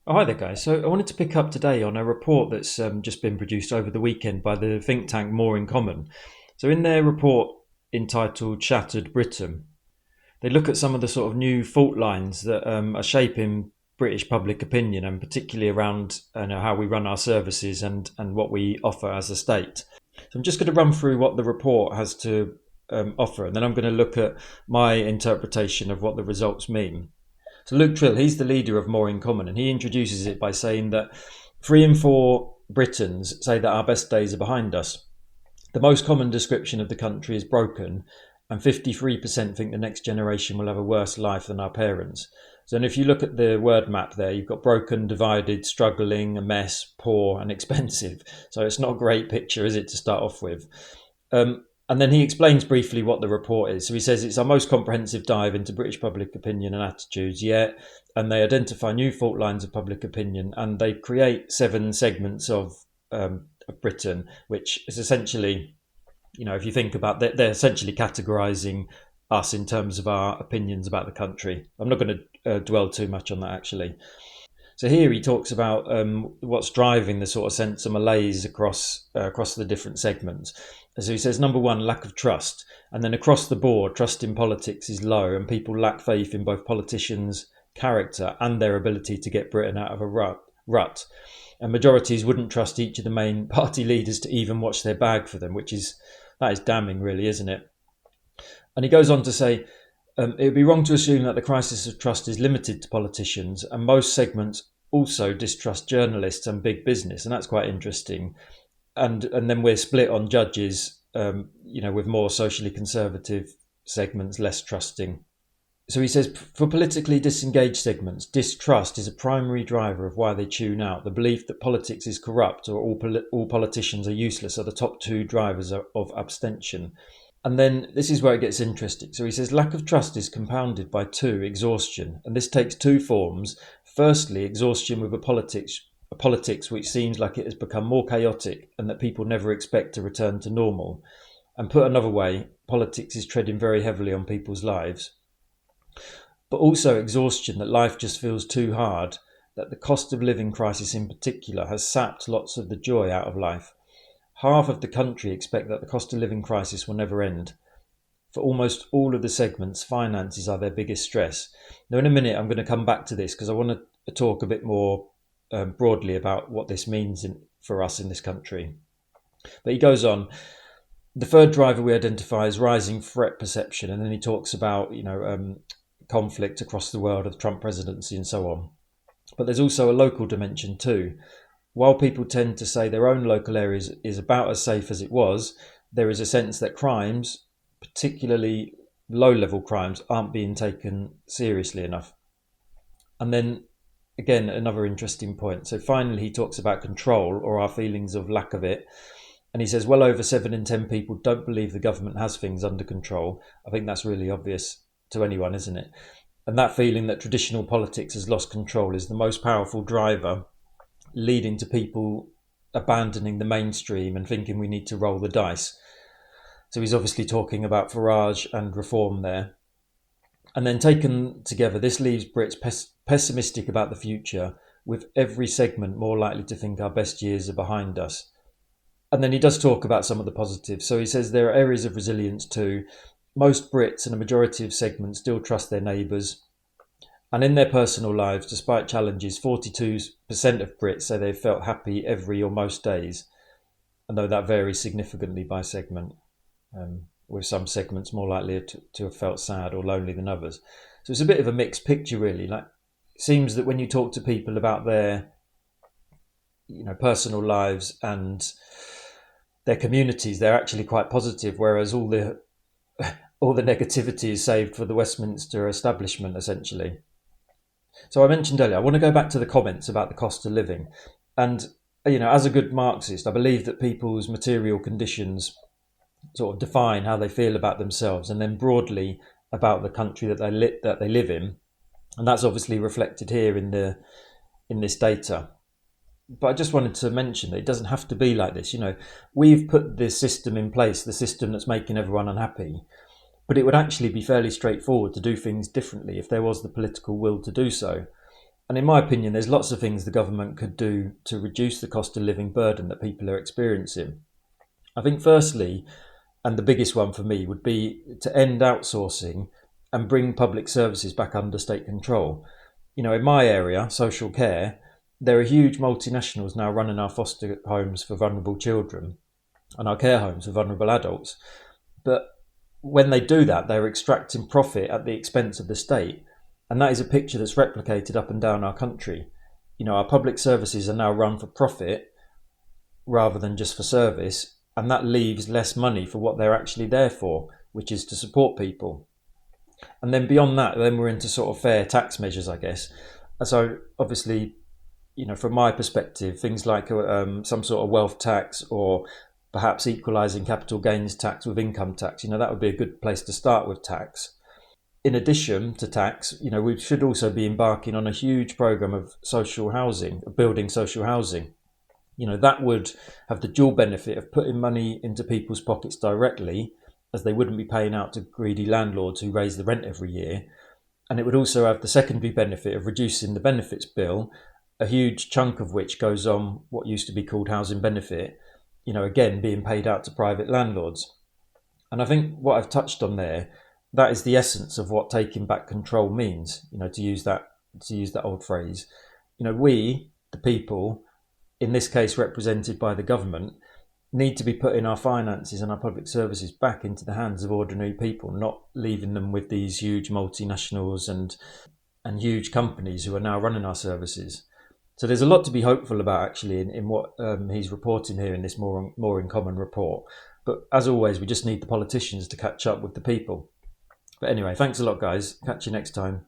Oh, hi there, guys. So I wanted to pick up today on a report that's just been produced over the weekend by the think tank More in Common. So in their report entitled Shattered Britain, they look at some of the sort of new fault lines that are shaping British public opinion, and particularly around how we run our services and what we offer as a state. So I'm just going to run through what the report has to offer, and then I'm going to look at my interpretation of what the results mean. So Luke Trill, he's the leader of More in Common, and he introduces it by saying that 3 in 4 Britons say that our best days are behind us. The most common description of the country is broken, and 53% think the next generation will have a worse life than our parents. So, and if you look at the word map there, you've got broken, divided, struggling, a mess, poor, and expensive. So it's not a great picture, is it, to start off with? And then he explains briefly what the report is. So he says it's our most comprehensive dive into British public opinion and attitudes yet, and they identify new fault lines of public opinion, and they create 7 segments of Britain, which is essentially, if you think about that, they're essentially categorising us in terms of our opinions about the country. I'm not going to dwell too much on that actually. So here he talks about what's driving the sort of sense of malaise across the different segments. So he says, number one, lack of trust. And then across the board, trust in politics is low, and people lack faith in both politicians' character and their ability to get Britain out of a rut. And majorities wouldn't trust each of the main party leaders to even watch their bag for them, that is damning, really, isn't it? And he goes on to say, it would be wrong to assume that the crisis of trust is limited to politicians, and most segments also distrust journalists and big business, and that's quite interesting. And then we're split on judges, with more socially conservative segments less trusting. So he says, for politically disengaged segments, distrust is a primary driver of why they tune out. The belief that politics is corrupt or all politicians are useless are the top 2 drivers of abstention. And then this is where it gets interesting. So he says lack of trust is compounded by 2, exhaustion. And this takes 2 forms. Firstly, exhaustion with a politics which seems like it has become more chaotic and that people never expect to return to normal. And put another way, politics is treading very heavily on people's lives. But also exhaustion that life just feels too hard, that the cost of living crisis in particular has sapped lots of the joy out of life. Half of the country expect that the cost of living crisis will never end. For almost all of the segments, finances are their biggest stress. Now, in a minute, I'm going to come back to this because I want to talk a bit more broadly about what this means for us in this country. But he goes on. The third driver we identify is rising threat perception, and then he talks about conflict across the world of the Trump presidency and so on. But there's also a local dimension too. While people tend to say their own local areas is about as safe as it was, there is a sense that crimes, particularly low-level crimes, aren't being taken seriously enough. And then, again, another interesting point. So finally, he talks about control, or our feelings of lack of it. And he says, well over 7 in 10 people don't believe the government has things under control. I think that's really obvious to anyone, isn't it? And that feeling that traditional politics has lost control is the most powerful driver, leading to people abandoning the mainstream and thinking we need to roll the dice. So he's obviously talking about Farage and reform there. And then taken together, this leaves Brits pessimistic about the future, with every segment more likely to think our best years are behind us. And then he does talk about some of the positives. So he says there are areas of resilience too. Most Brits and a majority of segments still trust their neighbours. And in their personal lives, despite challenges, 42% of Brits say they've felt happy every or most days, although that varies significantly by segment, with some segments more likely to have felt sad or lonely than others. So it's a bit of a mixed picture, really. Like, it seems that when you talk to people about their personal lives and their communities, they're actually quite positive, whereas all the negativity is saved for the Westminster establishment, essentially. So I mentioned earlier, I want to go back to the comments about the cost of living. And, as a good Marxist, I believe that people's material conditions sort of define how they feel about themselves, and then broadly about the country that they live in. And that's obviously reflected here in this data. But I just wanted to mention that it doesn't have to be like this. We've put this system in place, the system that's making everyone unhappy. But it would actually be fairly straightforward to do things differently if there was the political will to do so. And in my opinion, there's lots of things the government could do to reduce the cost of living burden that people are experiencing. I think, firstly, and the biggest one for me, would be to end outsourcing and bring public services back under state control. In my area, social care, there are huge multinationals now running our foster homes for vulnerable children and our care homes for vulnerable adults. But when they do that, they're extracting profit at the expense of the state. And that is a picture that's replicated up and down our country. Our public services are now run for profit rather than just for service, and that leaves less money for what they're actually there for, which is to support people. And then beyond that, then we're into sort of fair tax measures, I guess. So obviously, from my perspective, things like some sort of wealth tax, or perhaps equalising capital gains tax with income tax, that would be a good place to start with tax. In addition to tax, we should also be embarking on a huge programme of social housing, of building social housing. That would have the dual benefit of putting money into people's pockets directly, as they wouldn't be paying out to greedy landlords who raise the rent every year. And it would also have the secondary benefit of reducing the benefits bill, a huge chunk of which goes on what used to be called housing benefit, again, being paid out to private landlords. And I think what I've touched on there, that is the essence of what taking back control means, to use that old phrase. We, the people, in this case represented by the government, need to be putting our finances and our public services back into the hands of ordinary people, not leaving them with these huge multinationals and huge companies who are now running our services. So there's a lot to be hopeful about, actually, in what he's reporting here in this more in common report. But as always, we just need the politicians to catch up with the people. But anyway, thanks a lot, guys. Catch you next time.